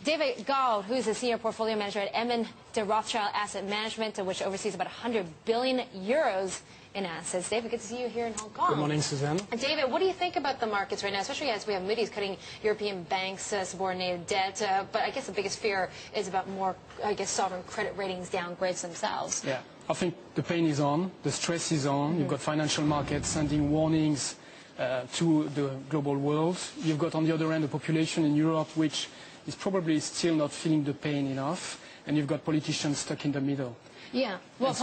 David Gao, who is a senior portfolio manager at Edmond de Rothschild Asset Management, which oversees about 100 billion euros in assets. David, good to see you here in Hong Kong. Good morning, Suzanne. David, what do you think about the markets right now, especially as we have Moody's cutting European banks' subordinated debt? But I guess the biggest fear is about more, sovereign credit ratings downgrades themselves. Yeah, I think the pain is on, the stress is on. You've got financial markets sending warnings to the global world. You've got, on the other end, a population in Europe which is probably still not feeling the pain enough, and you've got politicians stuck in the middle. Yeah, well,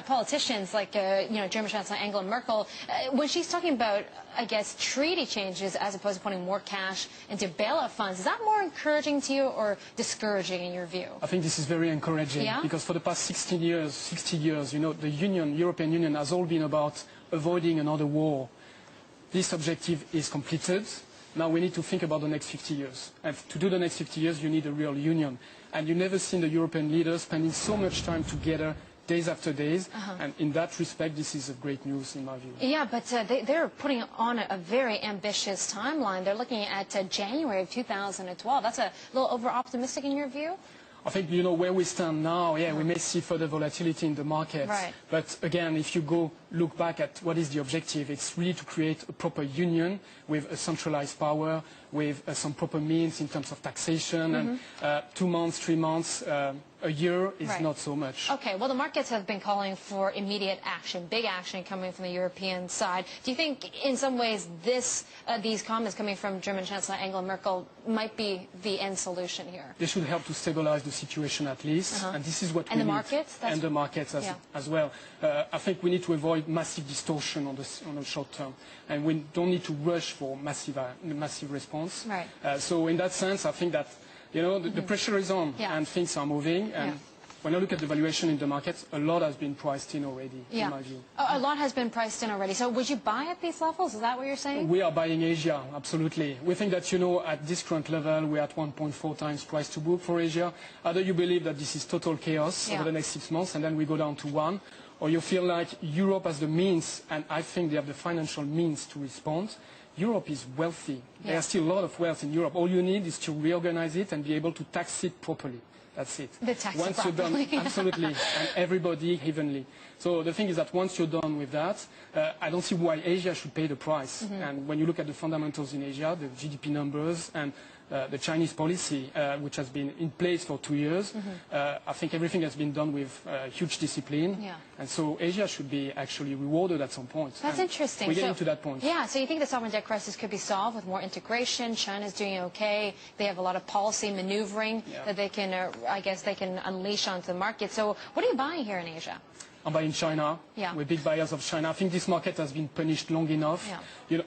politicians like, German Chancellor Angela Merkel, when she's talking about, treaty changes as opposed to putting more cash into bailout funds, is that more encouraging to you or discouraging in your view? I think this is very encouraging, because for the past 60 years, the European Union has all been about avoiding another war. This objective is completed. Now we need to think about the next 50 years. And to do the next 50 years, you need a real union. And you've never seen the European leaders spending so much time together, days after days. And in that respect, this is great news in my view. Yeah, but they're putting on a very ambitious timeline. They're looking at January of 2012. That's a little over-optimistic in your view? I think, where we stand now, we may see further volatility in the markets. Right. But again, if you look back at what is the objective, it's really to create a proper union with a centralized power, with some proper means in terms of taxation. And 2 months, 3 months, a year is not so much. Okay, well, the markets have been calling for immediate action, big action coming from the European side. Do you think, in some ways, these comments coming from German Chancellor Angela Merkel might be the end solution here? They should help to stabilize the situation at least, and this is what we need. And the markets as well. I think we need to avoid massive distortion on the short term, and we don't need to rush for massive response. Right. So in that sense, I think that the pressure is on and things are moving. And when I look at the valuation in the markets, a lot has been priced in already, in my view. A lot has been priced in already. So would you buy at these levels? Is that what you're saying? We are buying Asia, absolutely. We think that, at this current level, we're at 1.4 times price to book for Asia. Either you believe that this is total chaos over the next 6 months, and then we go down to 1, or you feel like Europe has the means, and I think they have the financial means to respond. Europe is wealthy. There's still a lot of wealth in Europe. All you need is to reorganize it and be able to tax it properly. That's it. Once you're done, absolutely, and everybody evenly. So the thing is that once you're done with that, I don't see why Asia should pay the price. And when you look at the fundamentals in Asia, the GDP numbers and the Chinese policy, which has been in place for 2 years, I think everything has been done with huge discipline. And so Asia should be actually rewarded at some point. That's interesting. We're getting to that point. Yeah, so you think the sovereign debt crisis could be solved with more integration? China's doing okay. They have a lot of policy maneuvering that they can, they can unleash onto the market. So what are you buying here in Asia? I'm buying China. We're big buyers of China. I think this market has been punished long enough.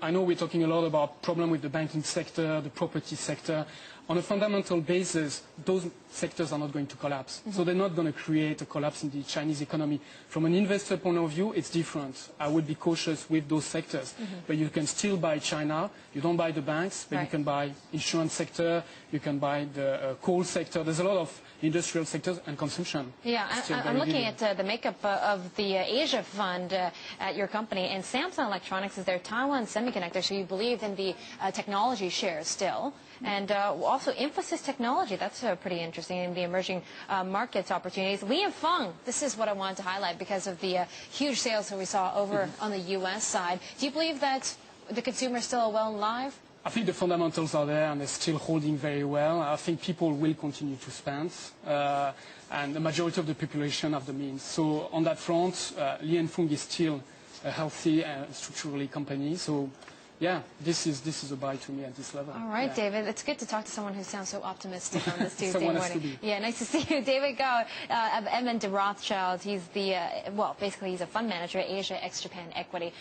I know we're talking a lot about problem with the banking sector, the property sector. On a fundamental basis, those sectors are not going to collapse. So they're not going to create a collapse in the Chinese economy. From an investor point of view, it's different. I would be cautious with those sectors. But you can still buy China. You don't buy the banks, but you can buy insurance sector. You can buy the coal sector. There's a lot of industrial sectors and consumption. Yeah, I'm looking at the makeup of the Asia fund at your company, and Samsung Electronics is their Taiwan semiconductor, so you believe in the technology shares still. And also Emphasis Technology, that's pretty interesting, in the emerging markets opportunities. Li & Fung, this is what I wanted to highlight because of the huge sales that we saw over on the U.S. side. Do you believe that the consumer is still well alive? I think the fundamentals are there and they're still holding very well. I think people will continue to spend, and the majority of the population have the means. So on that front, Li & Fung is still a healthy and structurally company. So yeah, this is a buy to me at this level. All right, David. It's good to talk to someone who sounds so optimistic on this Tuesday morning. Yeah, nice to see you. David Gao of Edmond de Rothschild. He's the, basically he's a fund manager at Asia ex-Japan Equity.